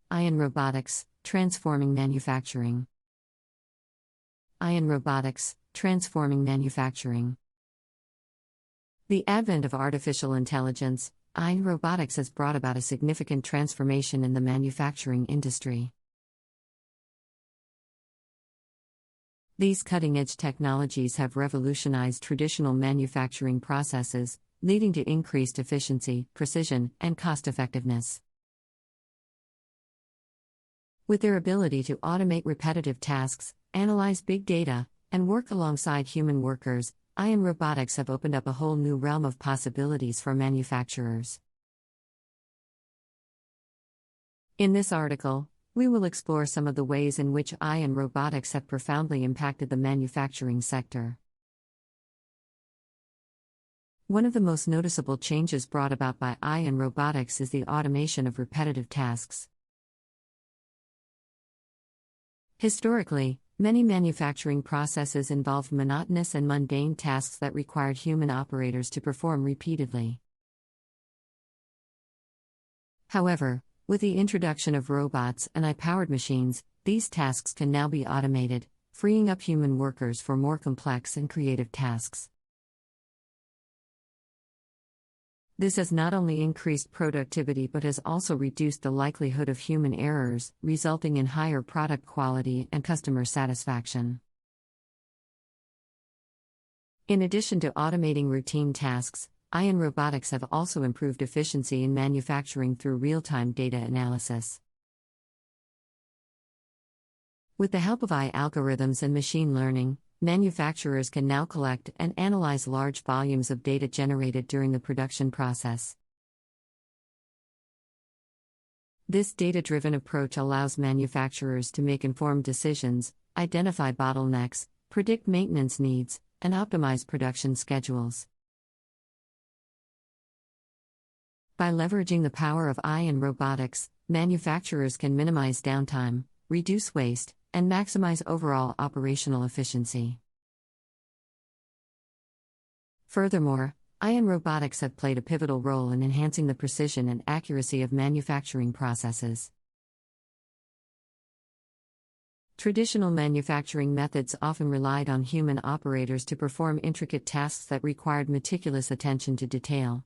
Ion Robotics, Transforming Manufacturing. Ion Robotics, Transforming Manufacturing. The advent of artificial intelligence, Ion Robotics has brought about a significant transformation in the manufacturing industry. These cutting-edge technologies have revolutionized traditional manufacturing processes, leading to increased efficiency, precision, and cost-effectiveness. With their ability to automate repetitive tasks, analyze big data, and work alongside human workers, Ion Robotics have opened up a whole new realm of possibilities for manufacturers. In this article, we will explore some of the ways in which Ion Robotics have profoundly impacted the manufacturing sector. One of the most noticeable changes brought about by Ion Robotics is the automation of repetitive tasks. Historically, many manufacturing processes involved monotonous and mundane tasks that required human operators to perform repeatedly. However, with the introduction of robots and AI-powered machines, these tasks can now be automated, freeing up human workers for more complex and creative tasks. This has not only increased productivity but has also reduced the likelihood of human errors, resulting in higher product quality and customer satisfaction. In addition to automating routine tasks, Ion Robotics have also improved efficiency in manufacturing through real-time data analysis. With the help of AI algorithms and machine learning, manufacturers can now collect and analyze large volumes of data generated during the production process. This data-driven approach allows manufacturers to make informed decisions, identify bottlenecks, predict maintenance needs, and optimize production schedules. By leveraging the power of Ion Robotics, manufacturers can minimize downtime, reduce waste, and maximize overall operational efficiency. Furthermore, Ion Robotics have played a pivotal role in enhancing the precision and accuracy of manufacturing processes. Traditional manufacturing methods often relied on human operators to perform intricate tasks that required meticulous attention to detail.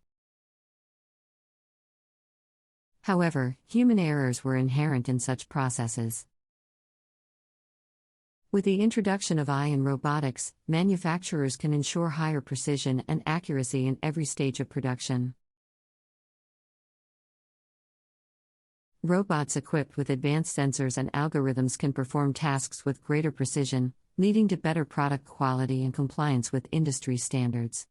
However, human errors were inherent in such processes. With the introduction of Ion Robotics, manufacturers can ensure higher precision and accuracy in every stage of production. Robots equipped with advanced sensors and algorithms can perform tasks with greater precision, leading to better product quality and compliance with industry standards.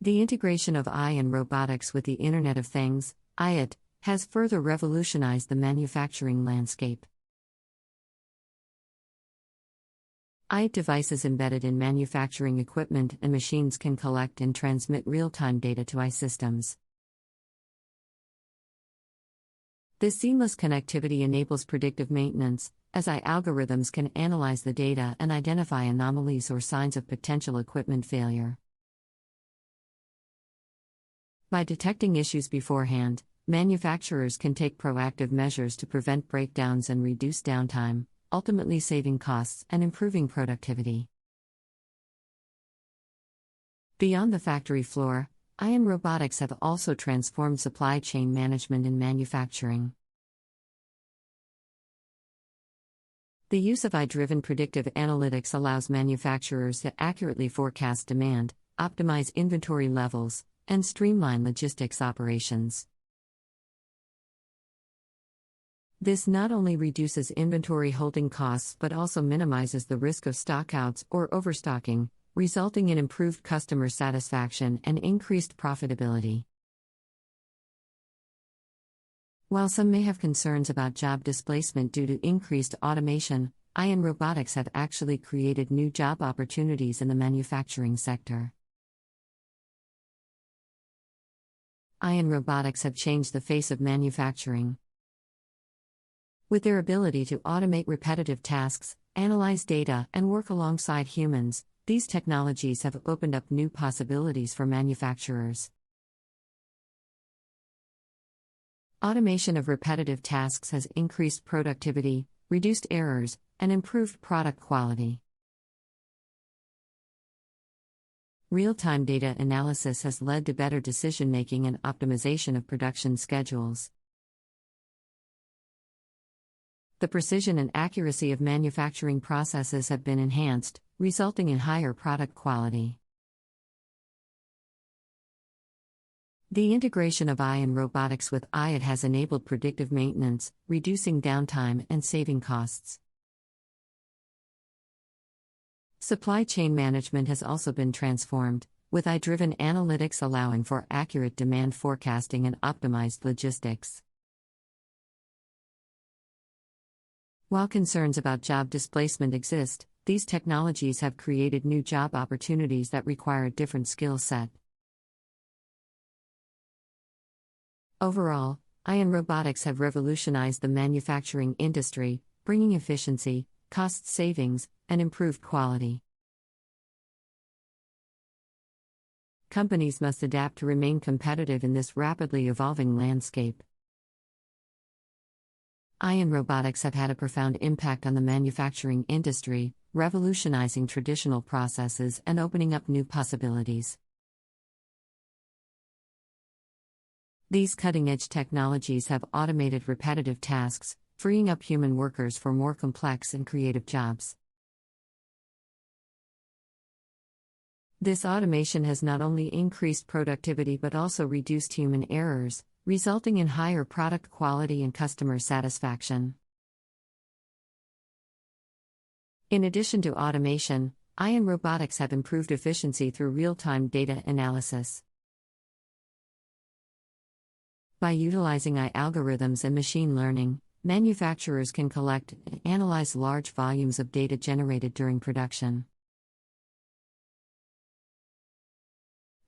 The integration of Ion Robotics with the Internet of Things, IoT, has further revolutionized the manufacturing landscape. IoT devices embedded in manufacturing equipment and machines can collect and transmit real-time data to AI systems. This seamless connectivity enables predictive maintenance, as AI algorithms can analyze the data and identify anomalies or signs of potential equipment failure. By detecting issues beforehand, manufacturers can take proactive measures to prevent breakdowns and reduce downtime, ultimately saving costs and improving productivity. Beyond the factory floor, Ion Robotics have also transformed supply chain management in manufacturing. The use of AI-driven predictive analytics allows manufacturers to accurately forecast demand, optimize inventory levels, and streamline logistics operations. This not only reduces inventory holding costs but also minimizes the risk of stockouts or overstocking, resulting in improved customer satisfaction and increased profitability. While some may have concerns about job displacement due to increased automation, Ion Robotics have actually created new job opportunities in the manufacturing sector. Ion Robotics have changed the face of manufacturing. With their ability to automate repetitive tasks, analyze data, and work alongside humans, these technologies have opened up new possibilities for manufacturers. Automation of repetitive tasks has increased productivity, reduced errors, and improved product quality. Real-time data analysis has led to better decision-making and optimization of production schedules. The precision and accuracy of manufacturing processes have been enhanced, resulting in higher product quality. The integration of AI and robotics with IT has enabled predictive maintenance, reducing downtime and saving costs. Supply chain management has also been transformed, with AI-driven analytics allowing for accurate demand forecasting and optimized logistics. While concerns about job displacement exist, these technologies have created new job opportunities that require a different skill set. Overall, AI and robotics have revolutionized the manufacturing industry, bringing efficiency, cost savings, and improved quality. Companies must adapt to remain competitive in this rapidly evolving landscape. AI and robotics have had a profound impact on the manufacturing industry, revolutionizing traditional processes and opening up new possibilities. These cutting-edge technologies have automated repetitive tasks, freeing up human workers for more complex and creative jobs. This automation has not only increased productivity but also reduced human errors, resulting in higher product quality and customer satisfaction. In addition to automation, AI and robotics have improved efficiency through real-time data analysis. By utilizing AI algorithms and machine learning, manufacturers can collect and analyze large volumes of data generated during production.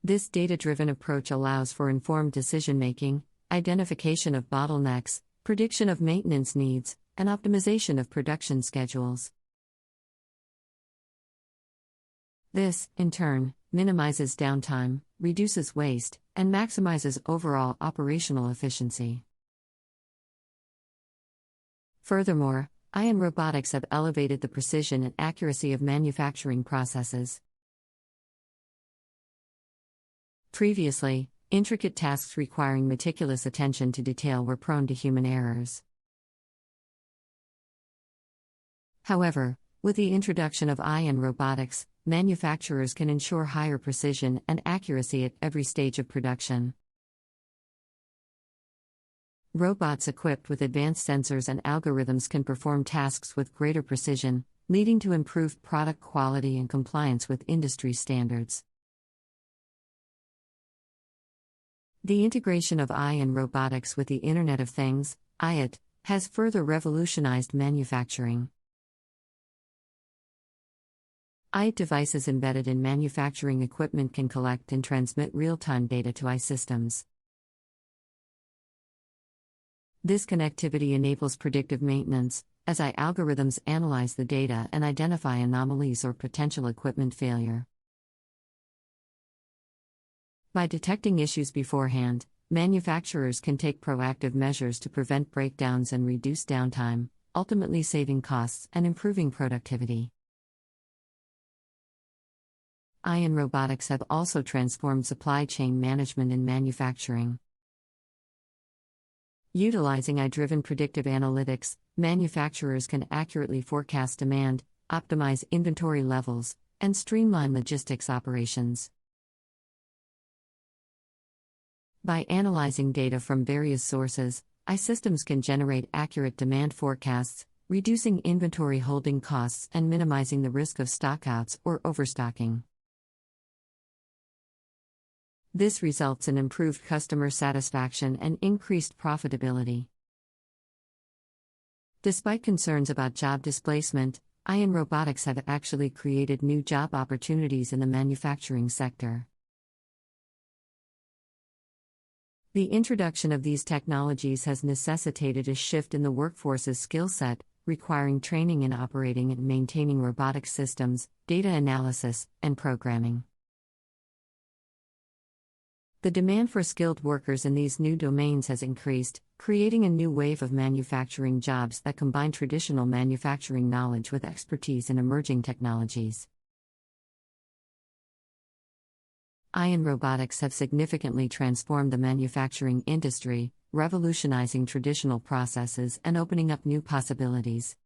This data-driven approach allows for informed decision-making, identification of bottlenecks, prediction of maintenance needs, and optimization of production schedules. This, in turn, minimizes downtime, reduces waste, and maximizes overall operational efficiency. Furthermore, AI and robotics have elevated the precision and accuracy of manufacturing processes. Previously, intricate tasks requiring meticulous attention to detail were prone to human errors. However, with the introduction of AI and robotics, manufacturers can ensure higher precision and accuracy at every stage of production. Robots equipped with advanced sensors and algorithms can perform tasks with greater precision, leading to improved product quality and compliance with industry standards. The integration of AI and robotics with the Internet of Things, IoT, has further revolutionized manufacturing. IoT devices embedded in manufacturing equipment can collect and transmit real-time data to AI systems. This connectivity enables predictive maintenance, as AI algorithms analyze the data and identify anomalies or potential equipment failure. By detecting issues beforehand, manufacturers can take proactive measures to prevent breakdowns and reduce downtime, ultimately saving costs and improving productivity. AI and robotics have also transformed supply chain management in manufacturing. Utilizing AI-driven predictive analytics, manufacturers can accurately forecast demand, optimize inventory levels, and streamline logistics operations. By analyzing data from various sources, AI systems can generate accurate demand forecasts, reducing inventory holding costs and minimizing the risk of stockouts or overstocking. This results in improved customer satisfaction and increased profitability. Despite concerns about job displacement, AI and robotics have actually created new job opportunities in the manufacturing sector. The introduction of these technologies has necessitated a shift in the workforce's skill set, requiring training in operating and maintaining robotic systems, data analysis, and programming. The demand for skilled workers in these new domains has increased, creating a new wave of manufacturing jobs that combine traditional manufacturing knowledge with expertise in emerging technologies. AI and robotics have significantly transformed the manufacturing industry, revolutionizing traditional processes and opening up new possibilities.